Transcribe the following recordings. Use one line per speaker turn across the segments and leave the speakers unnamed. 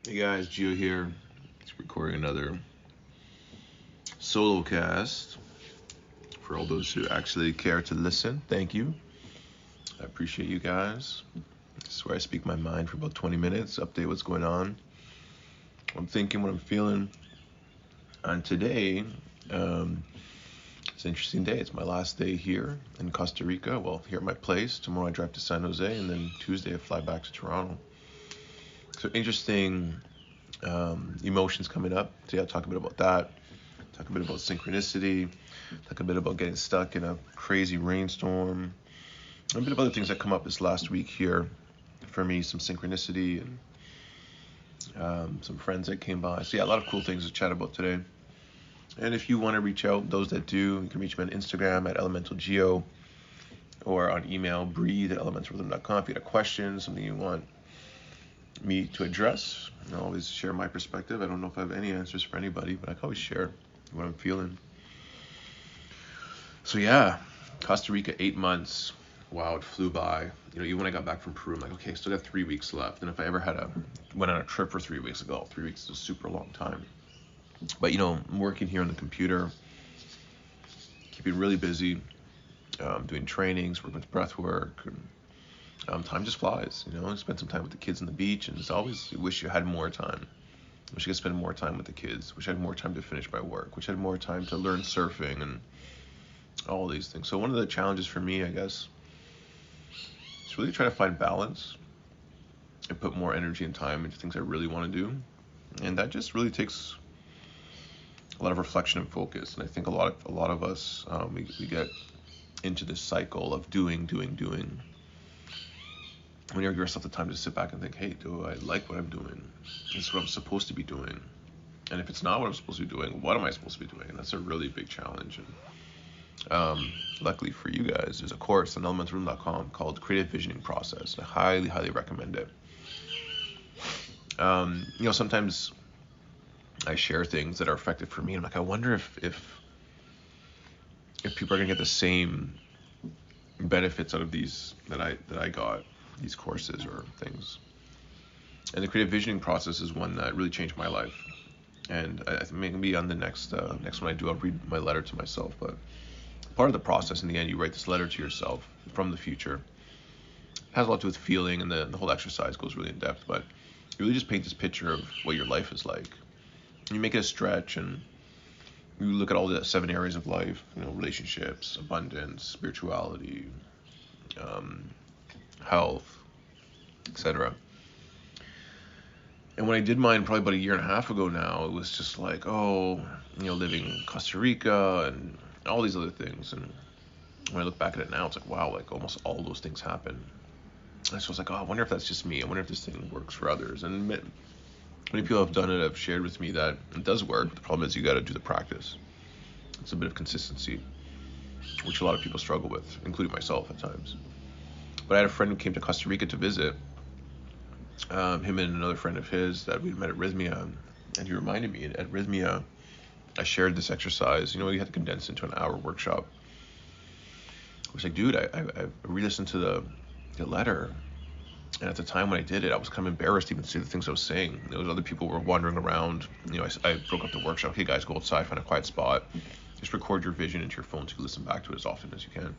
Hey guys, Gio here. It's recording another solo cast for all those who actually care to listen. Thank you. I appreciate you guys. This is where I speak my mind for about 20 minutes, update what's going on, what I'm thinking, what I'm feeling. And today, it's an interesting day. It's my last day here in Costa Rica. Well, here at my place. Tomorrow I drive to San Jose, and then Tuesday I fly back to Toronto. So interesting emotions coming up. Today I'll talk a bit about that, talk a bit about synchronicity, talk a bit about getting stuck in a crazy rainstorm, a bit of other things that come up this last week here for me, some synchronicity and some friends that came by. So yeah, a lot of cool things to chat about today. And if you want to reach out, those that do, you can reach me on Instagram at elementalgeo or on email breathe@elementalrhythm.com. If you got a question, something you want me to address, I always share my perspective. I don't know if I have any answers for anybody, but I can always share what I'm feeling. So yeah, Costa Rica, 8 months. Wow, it flew by. Even when I got back from Peru, I'm like, okay, still got 3 weeks left. And if I ever went on a trip for 3 weeks ago, 3 weeks is a super long time. But I'm working here on the computer, keeping really busy, doing trainings, working with breath work, and time just flies. I spend some time with the kids on the beach, and it's always you wish you had more time. Wish I could spend more time with the kids. Wish I had more time to finish my work. Wish I had more time to learn surfing and all these things. So one of the challenges for me, I guess, is really try to find balance and put more energy and time into things I really want to do. And that just really takes a lot of reflection and focus. And I think a lot of us, we get into this cycle of doing. When you give yourself the time to sit back and think, hey, do I like what I'm doing? Is this what I'm supposed to be doing? And if it's not what I'm supposed to be doing, what am I supposed to be doing? And that's a really big challenge. And luckily for you guys, there's a course on elementalrhythm.com called Creative Visioning Process. I highly, highly recommend it. Sometimes I share things that are effective for me. I'm like, I wonder if people are gonna get the same benefits out of these that I got, these courses or things. And the creative visioning process is one that really changed my life. And I think maybe on the next one I do, I'll read my letter to myself. But part of the process, in the end, you write this letter to yourself from the future. It has a lot to do with feeling, and the whole exercise goes really in depth. But you really just paint this picture of what your life is like. You make it a stretch, and you look at all the 7 areas of life, relationships, abundance, spirituality, health, etc. And when I did mine probably about 1.5 years ago now, it was just like, living in Costa Rica and all these other things. And when I look back at it now, it's like, wow, like almost all those things happen. And so I was like, I wonder if that's just me. I wonder if this thing works for others. And many people have done it, have shared with me that it does work. The problem is you got to do the practice. It's a bit of consistency, which a lot of people struggle with, including myself at times. But I had a friend who came to Costa Rica to visit, him and another friend of his that we'd met at Rhythmia, and he reminded me at Rhythmia, I shared this exercise. You had to condense into an hour workshop. I was like, dude, I re-listened to the letter, and at the time when I did it, I was kind of embarrassed even to say the things I was saying. There was other people were wandering around. I broke up the workshop. Hey guys, go outside, find a quiet spot, just record your vision into your phone so you can listen back to it as often as you can.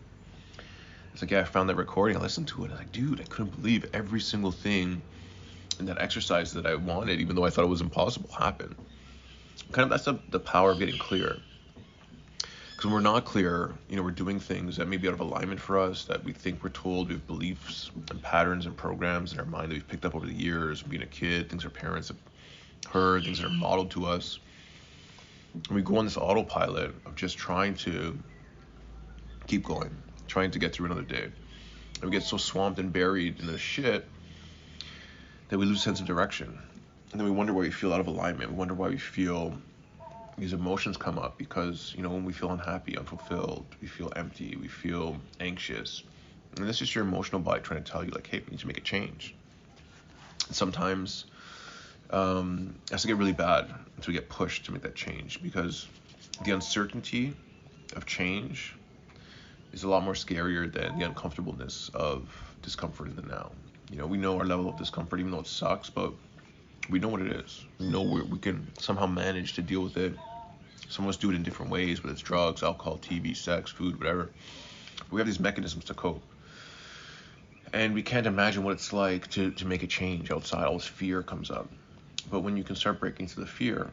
It's like, yeah, I found that recording, I listened to it, and I'm like, dude, I couldn't believe every single thing in that exercise that I wanted, even though I thought it was impossible, happened. Kind of that's the power of getting clear. Because when we're not clear, we're doing things that may be out of alignment for us, that we think we're told. We have beliefs and patterns and programs in our mind that we've picked up over the years, being a kid, things our parents have heard, things that are modeled to us. And we go on this autopilot of just trying to keep going, trying to get through another day. And we get so swamped and buried in the shit that we lose sense of direction. And then we wonder why we feel out of alignment. We wonder why we feel these emotions come up, because when we feel unhappy, unfulfilled, we feel empty, we feel anxious, and that's just your emotional body trying to tell you, like, hey, we need to make a change. And sometimes it has to get really bad until we get pushed to make that change, because the uncertainty of change is a lot more scarier than the uncomfortableness of discomfort in the now. We know our level of discomfort, even though it sucks, but We know what it is. We know we can somehow manage to deal with it. Some of us do it in different ways, whether it's drugs, alcohol, TV, sex, food, whatever. We have these mechanisms to cope. And we can't imagine what it's like to make a change outside. All this fear comes up. But when you can start breaking through the fear,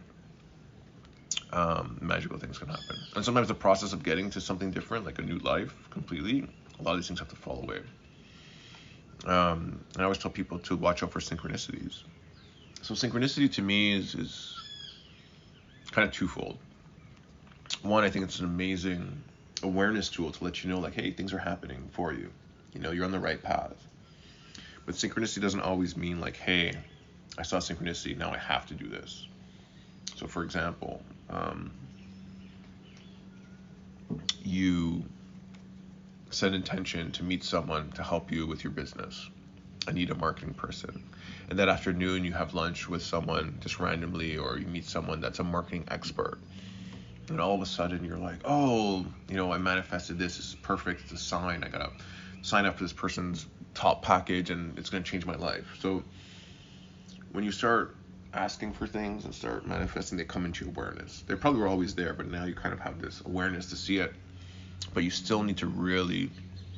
magical things can happen. And sometimes the process of getting to something different, like a new life completely, a lot of these things have to fall away. And I always tell people to watch out for synchronicities. So synchronicity to me is kind of twofold. One, I think it's an amazing awareness tool to let you know, like, hey, things are happening for you. You know, you're on the right path. But synchronicity doesn't always mean like, hey, I saw synchronicity, now I have to do this. So for example, you set intention to meet someone to help you with your business. I need a marketing person. And that afternoon you have lunch with someone just randomly, or you meet someone that's a marketing expert. And all of a sudden you're like, oh, you know, I manifested this. This is perfect. It's a sign. I gotta sign up for this person's top package and it's gonna change my life. So when you start asking for things and start manifesting, they come into your awareness. They probably were always there, but now you kind of have this awareness to see it. But you still need to really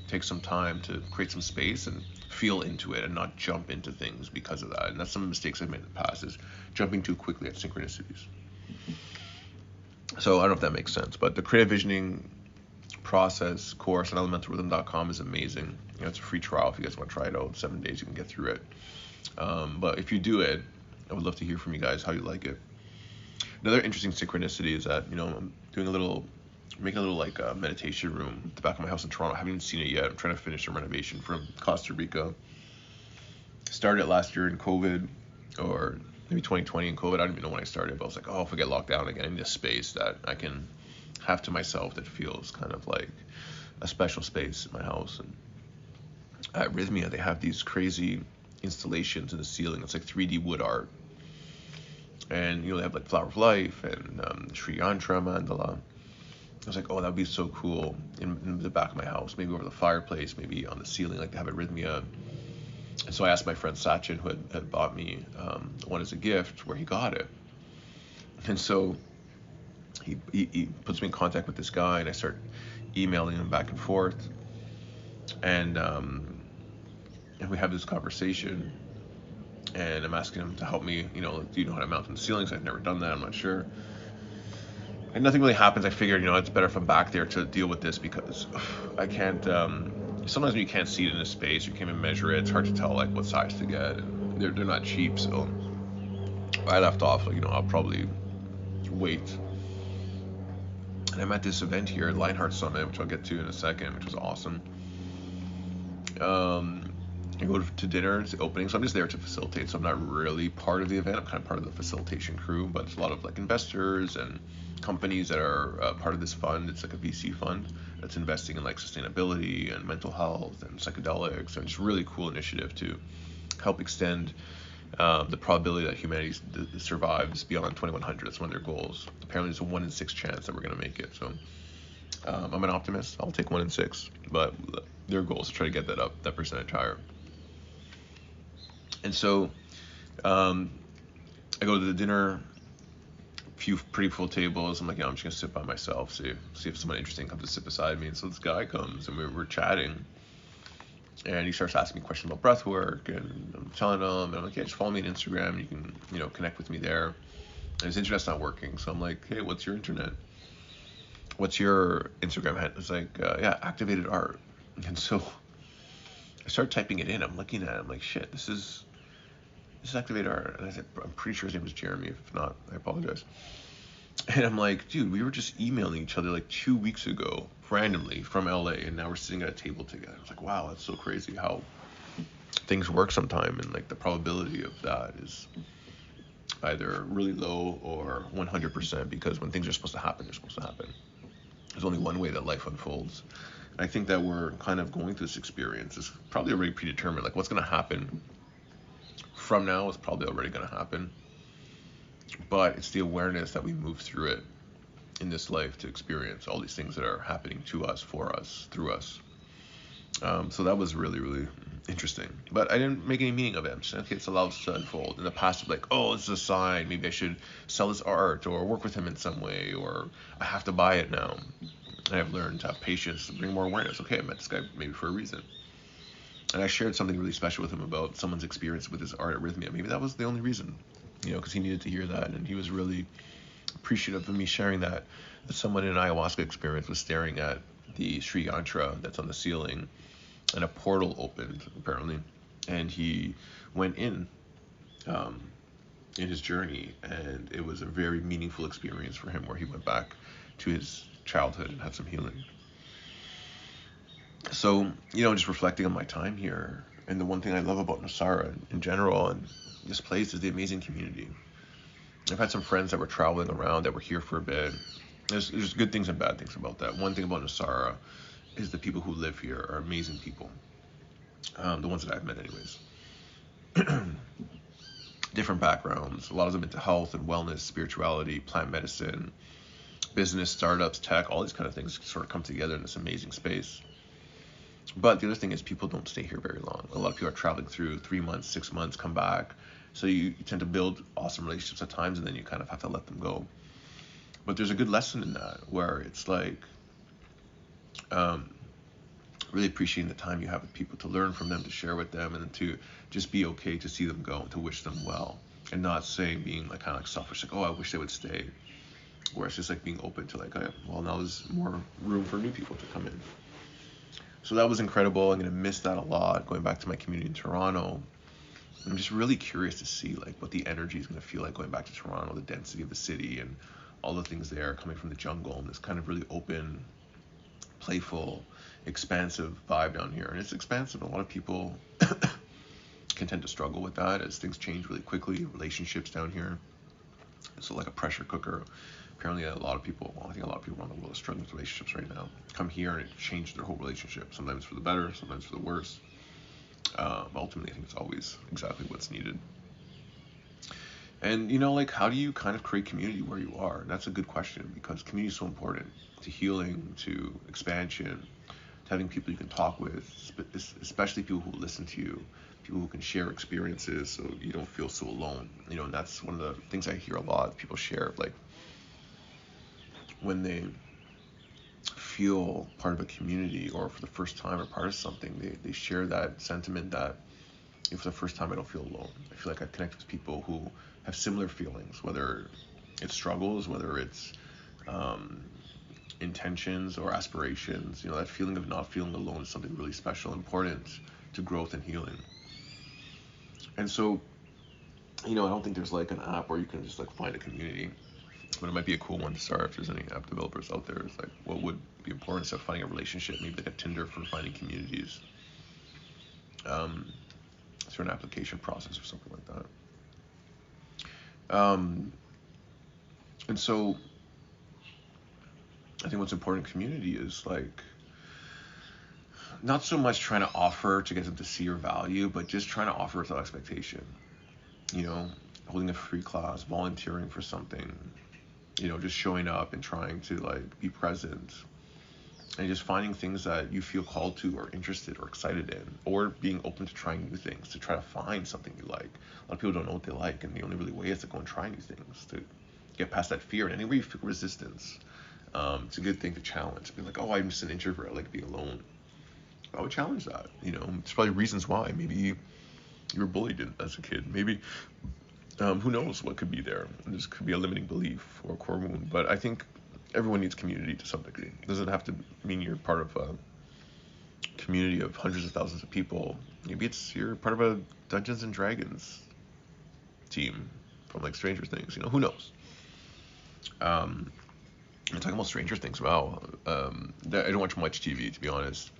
take some time to create some space and feel into it and not jump into things because of that. And that's some of the mistakes I've made in the past, is jumping too quickly at synchronicities. So I don't know if that makes sense, but the creative visioning process course on elementalrhythm.com is amazing. You know, it's a free trial if you guys want to try it out. 7 days, you can get through it. But if you do it, I would love to hear from you guys how you like it. Another interesting synchronicity is that, you know, I'm making a little like meditation room at the back of my house in Toronto. I haven't even seen it yet. I'm trying to finish the renovation from Costa Rica. Started last year in COVID, or maybe 2020 in COVID. I don't even know when I started, but I was like, oh, if I get locked down again, I need a space that I can have to myself that feels kind of like a special space in my house. And at Rhythmia, they have these crazy installations in the ceiling. It's like 3D wood art. And, you know, they have like Flower of Life and Sri Yantra Mandala. I was like, oh, that would be so cool in the back of my house, maybe over the fireplace, maybe on the ceiling, like they have at Rhythmia. And so I asked my friend Sachin, who had bought me one as a gift, where he got it. And so he puts me in contact with this guy, and I start emailing him back and forth. And we have this conversation, and I'm asking him to help me, you know, do you know how to mount in the ceilings? I've never done that, I'm not sure. And nothing really happens. I figured, you know, it's better if I'm back there to deal with this, because I can't, sometimes when you can't see it in a space, you can't even measure it, it's hard to tell like what size to get, and they're not cheap. So I left off, like, you know, I'll probably wait. And I'm at this event here at Lionheart Summit, which I'll get to in a second, which was awesome. I go to dinner, it's the opening, so I'm just there to facilitate, so I'm not really part of the event. I'm kind of part of the facilitation crew, but it's a lot of like investors and companies that are part of this fund. It's like a VC fund that's investing in like sustainability and mental health and psychedelics, and it's a really cool initiative to help extend the probability that humanity survives beyond 2100. That's one of their goals. Apparently there's a 1 in 6 chance that we're going to make it. So I'm an optimist. I'll take 1 in 6, but their goal is to try to get that percentage higher. And so I go to the dinner, few pretty full tables. I'm like, yeah, I'm just gonna sit by myself, see if someone interesting comes to sit beside me. And so this guy comes, and we're chatting, and he starts asking me questions about breath work, and I'm telling him, and I'm like, yeah, just follow me on Instagram, you can, you know, connect with me there. And his internet's not working, so I'm like, hey, what's your internet? What's your Instagram handle? It's like, yeah, Activated Art. And so I start typing it in. I'm looking at it. I'm like, shit, this is Activated Art. And I said, I'm pretty sure his name was Jeremy. If not, I apologize. And I'm like, dude, we were just emailing each other like 2 weeks ago, randomly from LA, and now we're sitting at a table together. I was like, wow, that's so crazy how things work sometime, and like the probability of that is either really low or 100%, because when things are supposed to happen, they're supposed to happen. There's only one way that life unfolds. And I think that we're kind of going through this experience. It's probably already predetermined. Like, what's going to happen from now is probably already going to happen. But it's the awareness that we move through it in this life to experience all these things that are happening to us, for us, through us. So that was really, really interesting. But I didn't make any meaning of it. I'm just okay, it's allowed to unfold. In the past, I'm like, oh, it's a sign. Maybe I should sell this art or work with him in some way, or I have to buy it now. And I've learned to have patience, to bring more awareness. Okay, I met this guy maybe for a reason. And I shared something really special with him about someone's experience with his art at Rhythmia. Maybe that was the only reason, because he needed to hear that. And he was really appreciative of me sharing that someone in an ayahuasca experience was staring at the Sri Yantra that's on the ceiling, and a portal opened apparently, and he went in his journey, and it was a very meaningful experience for him, where he went back to his childhood and had some healing. So, just reflecting on my time here, and the one thing I love about Nosara in general and this place is the amazing community. I've had some friends that were traveling around that were here for a bit. There's good things and bad things about that. One thing about Nosara is the people who live here are amazing people. The ones that I've met anyways. Different backgrounds, a lot of them into health and wellness, spirituality, plant medicine, business, startups, tech, all these kind of things sort of come together in this amazing space. But the other thing is people don't stay here very long. A lot of people are traveling through 3 months, 6 months, come back. So you tend to build awesome relationships at times, and then you kind of have to let them go. But there's a good lesson in that, where it's like really appreciating the time you have with people, to learn from them, to share with them, and to just be okay to see them go, to wish them well, and not saying, being like kind of like selfish, like, oh, I wish they would stay. Where it's just like being open to like, oh, well, now there's more room for new people to come in. So that was incredible. I'm going to miss that a lot, going back to my community in Toronto. I'm just really curious to see like what the energy is going to feel like going back to Toronto, the density of the city and all the things there coming from the jungle, and this kind of really open, playful, expansive vibe down here. And it's expansive. A lot of people can tend to struggle with that as things change really quickly. Relationships down here, it's like a pressure cooker. Apparently I think a lot of people around the world are struggling with relationships right now. Come here and it changed their whole relationship. Sometimes for the better, sometimes for the worse. But ultimately, I think it's always exactly what's needed. And like, how do you kind of create community where you are? And that's a good question, because community is so important to healing, to expansion, to having people you can talk with, especially people who listen to you, people who can share experiences so you don't feel so alone. And that's one of the things I hear a lot. People share, like, when they feel part of a community, or for the first time, or part of something, they share that sentiment that, for the first time, I don't feel alone. I feel like I connect with people who have similar feelings, whether it's struggles, whether it's intentions or aspirations. That feeling of not feeling alone is something really special, important to growth and healing. And so, I don't think there's like an app where you can just like find a community, but it might be a cool one to start if there's any app developers out there. It's like, what would be important instead of finding a relationship, maybe like a Tinder for finding communities, through an application process or something like that. And so I think what's important in community is like, not so much trying to offer to get them to see your value, but just trying to offer without expectation. Holding a free class, volunteering for something, just showing up and trying to like be present, and just finding things that you feel called to, or interested or excited in, or being open to trying new things, to try to find something you like. A lot of people don't know what they like, and the only really way is to go and try new things, to get past that fear. And anywhere you feel resistance, it's a good thing to challenge. Be like, oh, I'm just an introvert, I like being alone. I would challenge that. There's probably reasons why. Maybe you were bullied as a kid. Maybe who knows what could be there. This could be a limiting belief or a core wound. But I think everyone needs community to some degree. It doesn't have to mean you're part of a community of hundreds of thousands of people. Maybe you're part of a Dungeons and Dragons team from like Stranger Things. Who knows? I'm talking about Stranger Things. Wow. I don't watch much TV, to be honest.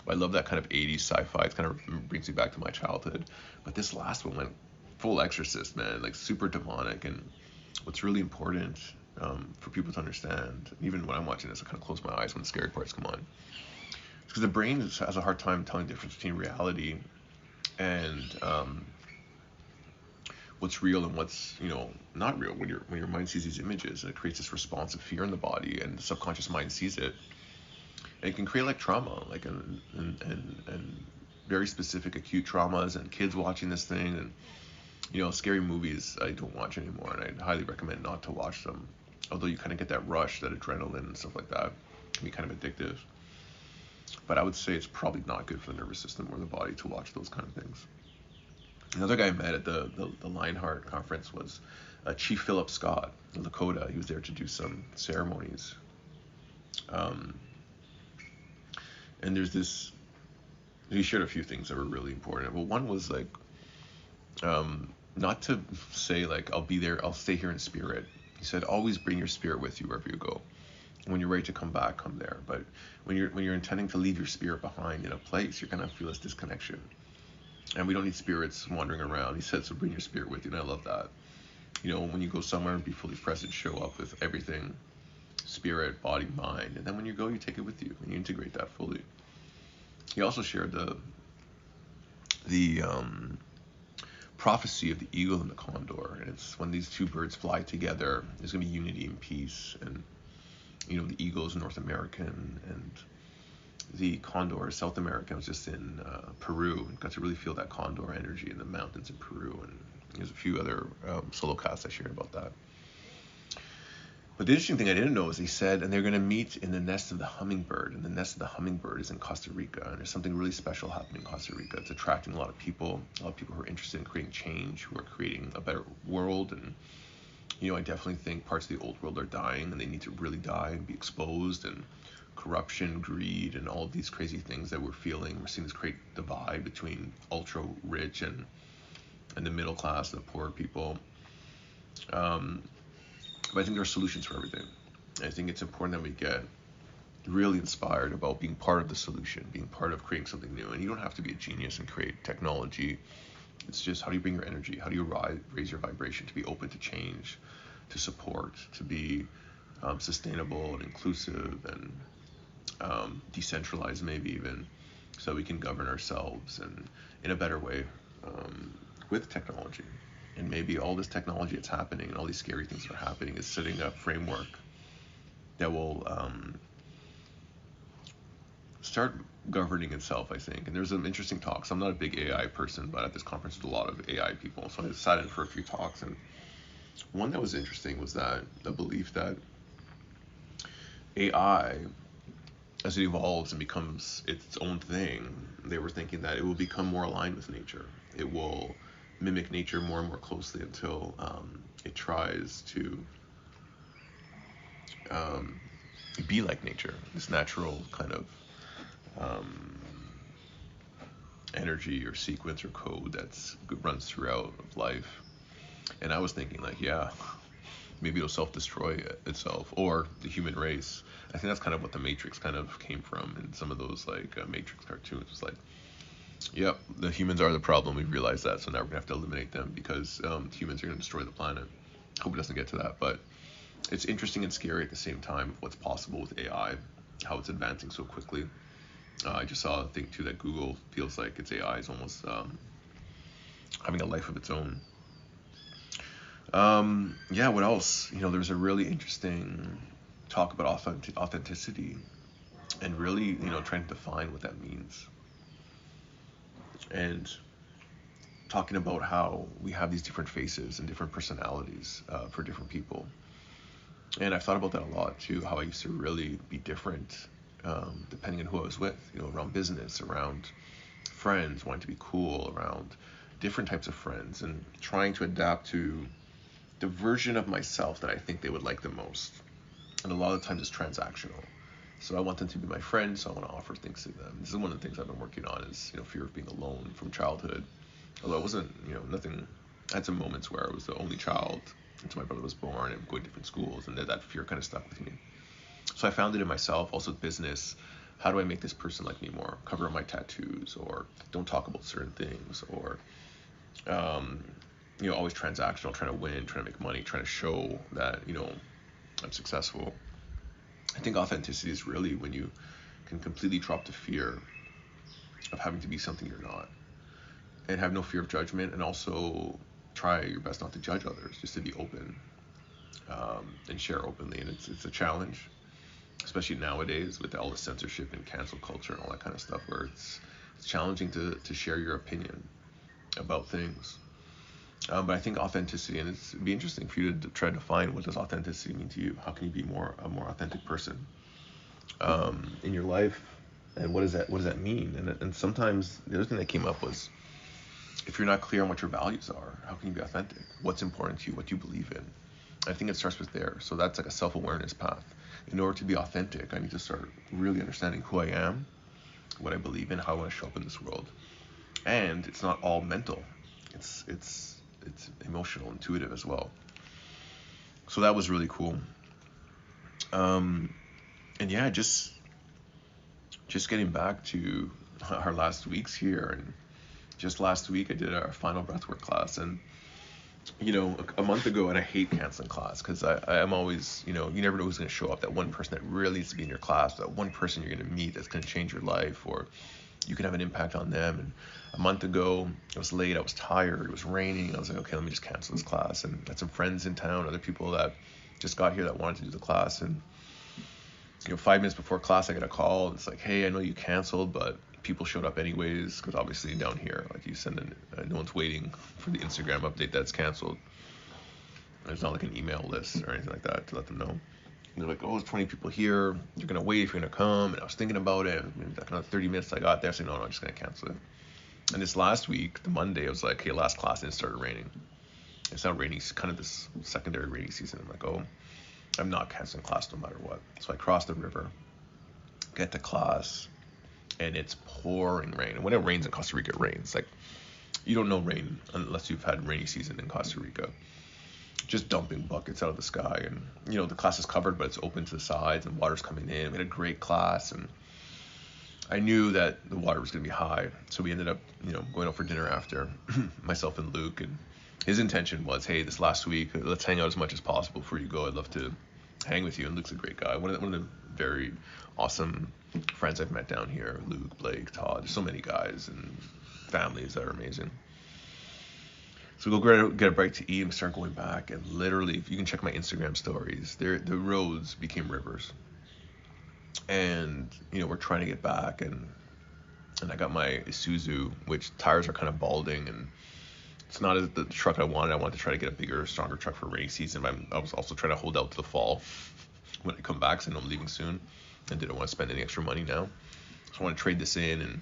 I love that kind of 80s sci-fi. It kind of brings me back to my childhood. But this last one went full Exorcist, man, like super demonic. And what's really important for people to understand, even when I'm watching this, I kind of close my eyes when the scary parts come on. It's because the brain has a hard time telling the difference between reality and what's real and what's not real. When your mind sees these images, and it creates this response of fear in the body, and the subconscious mind sees it. And it can create like trauma, like and very specific acute traumas, and kids watching this thing, and scary movies I don't watch anymore, and I'd highly recommend not to watch them. Although you kind of get that rush, that adrenaline and stuff like that, it can be kind of addictive. But I would say it's probably not good for the nervous system or the body to watch those kind of things. Another guy I met at the Lionheart conference was Chief Philip Scott of Lakota. He was there to do some ceremonies. And there's this, he shared a few things that were really important. Well, one was like, not to say like, I'll be there, I'll stay here in spirit. He said, always bring your spirit with you wherever you go. When you're ready to come back, come there. But when you're intending to leave your spirit behind in a place, you're gonna feel this disconnection. And we don't need spirits wandering around. He said, so bring your spirit with you, and I love that. When you go somewhere and be fully present, show up with everything, spirit, body, mind, and then when you go, you take it with you and you integrate that fully. He also shared the prophecy of the eagle and the condor, and it's when these two birds fly together, there's gonna be unity and peace. And the eagle is North American, and the condor is South American. I was just in Peru and got to really feel that condor energy in the mountains in Peru, and there's a few other solo casts I shared about that. But the interesting thing I didn't know is he said, and they're going to meet in the nest of the hummingbird, and the nest of the hummingbird is in Costa Rica, and there's something really special happening in Costa Rica. It's attracting a lot of people who are interested in creating change, who are creating a better world. And I definitely think parts of the old world are dying, and they need to really die and be exposed. And corruption, greed, and all of these crazy things that we're feeling, we're seeing this great divide between ultra rich and the middle class, the poor people. But I think there are solutions for everything. I think it's important that we get really inspired about being part of the solution, being part of creating something new. And you don't have to be a genius and create technology. It's just, how do you bring your energy? How do you raise your vibration to be open to change, to support, to be sustainable and inclusive and decentralized, maybe even, so we can govern ourselves and in a better way with technology. And maybe all this technology that's happening and all these scary things that are happening is setting a framework that will start governing itself, I think. And there's some interesting talks. I'm not a big AI person, but at this conference there's a lot of AI people, so I sat in for a few talks, and one that was interesting was that the belief that AI, as it evolves and becomes its own thing, they were thinking that it will become more aligned with nature. It will mimic nature more and more closely until it tries to be like nature, this natural kind of energy or sequence or code that's runs throughout life. And I was thinking like, yeah, maybe it'll self-destroy itself, or the human race. I think that's kind of what the Matrix kind of came from, and some of those like Matrix cartoons was like, yep, the humans are the problem. We realize that, so now we're gonna have to eliminate them because humans are gonna destroy the planet. Hope it doesn't get to that, but it's interesting and scary at the same time what's possible with AI, how it's advancing so quickly. I just saw a thing too that Google feels like its AI is almost having a life of its own. Yeah, what else? There's a really interesting talk about authenticity and really, trying to define what that means. And talking about how we have these different faces and different personalities for different people. And I've thought about that a lot too, how I used to really be different depending on who I was with, around business, around friends, wanting to be cool, around different types of friends, and trying to adapt to the version of myself that I think they would like the most. And a lot of times it's transactional. So I want them to be my friend, so I want to offer things to them. This is one of the things I've been working on is, fear of being alone from childhood. Although I wasn't, nothing, I had some moments where I was the only child until my brother was born and going to different schools, and that fear kind of stuck with me. So I found it in myself, also business. How do I make this person like me more? Cover up my tattoos, or don't talk about certain things, or, always transactional, trying to win, trying to make money, trying to show that, I'm successful. I think authenticity is really when you can completely drop the fear of having to be something you're not, and have no fear of judgment, and also try your best not to judge others, just to be open and share openly. And it's a challenge. especially nowadays with all the censorship and cancel culture and all that kind of stuff, where it's challenging to share your opinion about things. But I think authenticity, and it'd be interesting for you to try to define, what does authenticity mean to you? How can you be a more authentic person in your life? And what does that mean? And sometimes the other thing that came up was, if you're not clear on what your values are, how can you be authentic? What's important to you? What do you believe in? I think it starts with there. So that's like a self-awareness path. In order to be authentic, I need to start really understanding who I am, what I believe in, how I want to show up in this world. And it's not all mental. It's emotional, intuitive as well. So that was really cool. And yeah, just getting back to our last weeks here, and just last week I did our final breathwork class, and a month ago, and I hate canceling class because I am always, you never know who's going to show up. That one person that really needs to be in your class, that one person you're going to meet that's going to change your life, or you can have an impact on them. And a month ago, it was late, I was tired, it was raining. I was like, okay, let me just cancel this class. And I had some friends in town, other people that just got here that wanted to do the class. And 5 minutes before class, I got a call. And it's like, hey, I know you canceled, but people showed up anyways, because obviously down here, like, you send no one's waiting for the Instagram update that's canceled. There's not like an email list or anything like that to let them know. And they're like, oh, there's 20 people here, you're gonna wait if you're gonna come. And I was thinking about it, that kind of 30 minutes I got there, I said, no, I'm just gonna cancel it. And this last week, the Monday, I was like, hey, last class, and it started raining. It's not raining, kind of this secondary rainy season. I'm like, oh, I'm not canceling class no matter what. So I cross the river, get to class, and it's pouring rain. And when it rains in Costa Rica, it rains. Like, you don't know rain unless you've had rainy season in Costa Rica. Just dumping buckets out of the sky. And, the class is covered, but it's open to the sides, and water's coming in. We had a great class, and I knew that the water was going to be high. So we ended up, going out for dinner after, myself and Luke. And his intention was, hey, this last week, let's hang out as much as possible before you go. I'd love to hang with you. And Luke's a great guy. One of the very awesome friends I've met down here. Luke, Blake, Todd. There's so many guys and families that are amazing. So we go get a break to eat, and we start going back. And literally, if you can check my Instagram stories, the roads became rivers. And, we're trying to get back. And I got my Isuzu, which tires are kind of balding, and it's not the truck I wanted. I wanted to try to get a bigger, stronger truck for rainy season. But I was also trying to hold out to the fall when I come back, so I know I'm leaving soon and didn't want to spend any extra money now. So I want to trade this in and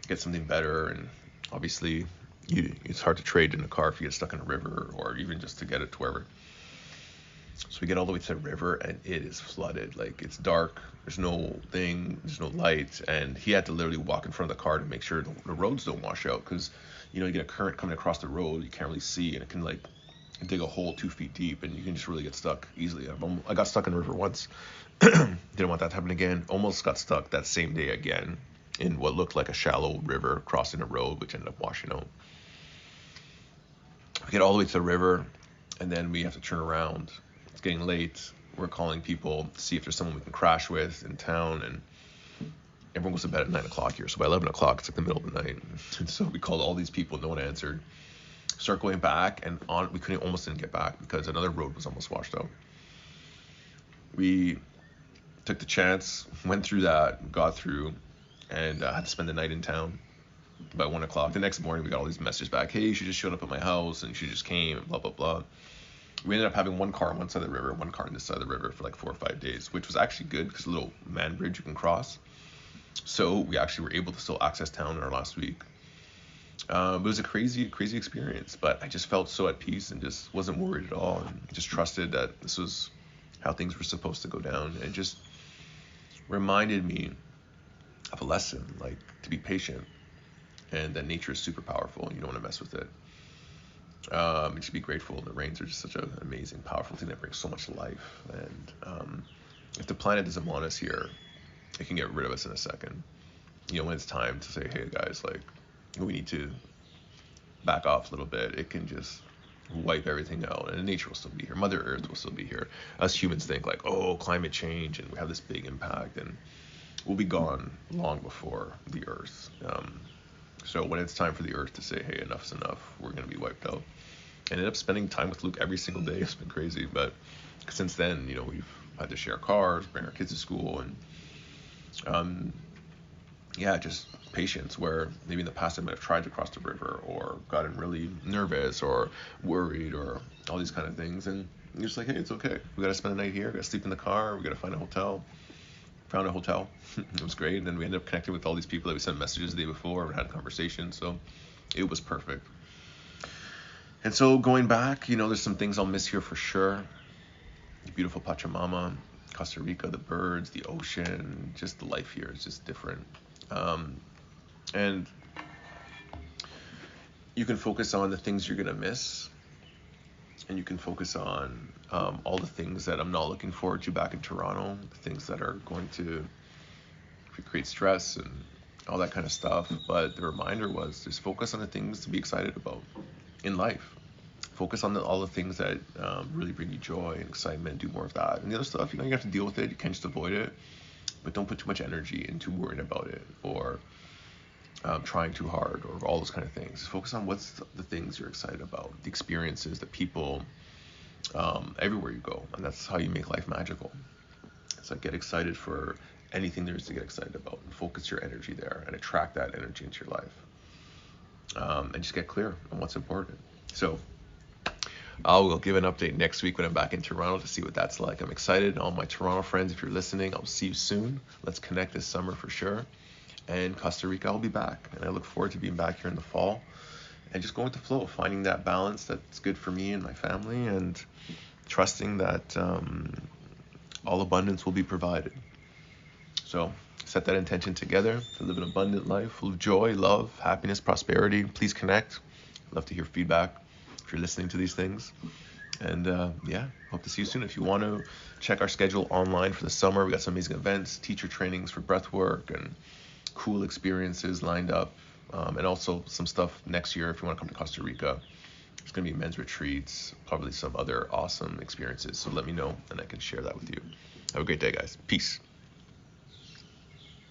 get something better. And obviously, it's hard to trade in a car if you get stuck in a river, or even just to get it to wherever. So we get all the way to the river, and it is flooded. Like, it's dark. There's no light. And he had to literally walk in front of the car to make sure the roads don't wash out, because, you get a current coming across the road, you can't really see, and it can, like, dig a hole 2 feet deep, and you can just really get stuck easily. I got stuck in the river once. Didn't want that to happen again. Almost got stuck that same day again in what looked like a shallow river crossing a road, which ended up washing out. We get all the way to the river, and then we have to turn around. It's getting late. We're calling people to see if there's someone we can crash with in town, and everyone goes to bed at 9 o'clock here. So by 11 o'clock, it's like the middle of the night. And so we called all these people, no one answered. Start going back, and we almost didn't get back because another road was almost washed out. We took the chance, went through that, got through, and had to spend the night in town. By 1 o'clock the next morning, we got all these messages back, hey, you should just showed up at my house, and you just came, and blah blah blah. We ended up having one car on one side of the river, one car on this side of the river for like 4 or 5 days, which was actually good because a little man bridge you can cross. So we actually were able to still access town in our last week. It was a crazy experience, but I just felt so at peace and just wasn't worried at all, and just trusted that this was how things were supposed to go down. And it just reminded me of a lesson, like to be patient, and that nature is super powerful and you don't want to mess with it. And to be grateful. The rains are just such an amazing, powerful thing that brings so much life. And if the planet doesn't want us here, it can get rid of us in a second. When it's time to say, hey guys, like, we need to back off a little bit, it can just wipe everything out, and nature will still be here. Mother Earth will still be here. Us humans think like, oh, climate change, and we have this big impact, and we'll be gone long before the Earth. So when it's time for the Earth to say, hey, enough's enough, we're going to be wiped out. I ended up spending time with Luke every single day. It's been crazy, but since then, we've had to share cars, bring our kids to school, and yeah, just patience, where maybe in the past I might have tried to cross the river or gotten really nervous or worried or all these kind of things. And you're just like, hey, it's okay. We got to spend the night here. We got to sleep in the car. We got to find a hotel. Found a hotel. It was great. And then we ended up connecting with all these people that we sent messages the day before and had a conversation. So it was perfect. And so going back, there's some things I'll miss here for sure. Beautiful Pachamama, Costa Rica, the birds, the ocean, just the life here is just different. And you can focus on the things you're going to miss, and you can focus on all the things that I'm not looking forward to back in Toronto, the things that are going to create stress and all that kind of stuff. But the reminder was just focus on the things to be excited about in life. Focus on all the things that really bring you joy and excitement. Do more of that. And the other stuff, you have to deal with it. You can't just avoid it. But don't put too much energy into worrying about it or trying too hard or all those kind of things. Just focus on what's the things you're excited about, the experiences, the people, everywhere you go. And that's how you make life magical. It's like get excited for anything there is to get excited about, and focus your energy there and attract that energy into your life. And just get clear on what's important. So I will give an update next week when I'm back in Toronto to see what that's like. I'm excited. All my Toronto friends, if you're listening, I'll see you soon. Let's connect this summer for sure. And Costa Rica, I'll be back. And I look forward to being back here in the fall and just going with the flow, finding that balance that's good for me and my family, and trusting that all abundance will be provided. So set that intention together to live an abundant life full of joy, love, happiness, prosperity. Please connect. I'd love to hear feedback if you're listening to these things. And hope to see you soon. If you want to check our schedule online for the summer, we got some amazing events, teacher trainings for breath work, and cool experiences lined up. And also some stuff next year if you want to come to Costa Rica. There's going to be men's retreats, probably some other awesome experiences. So let me know and I can share that with you. Have a great day, guys. Peace.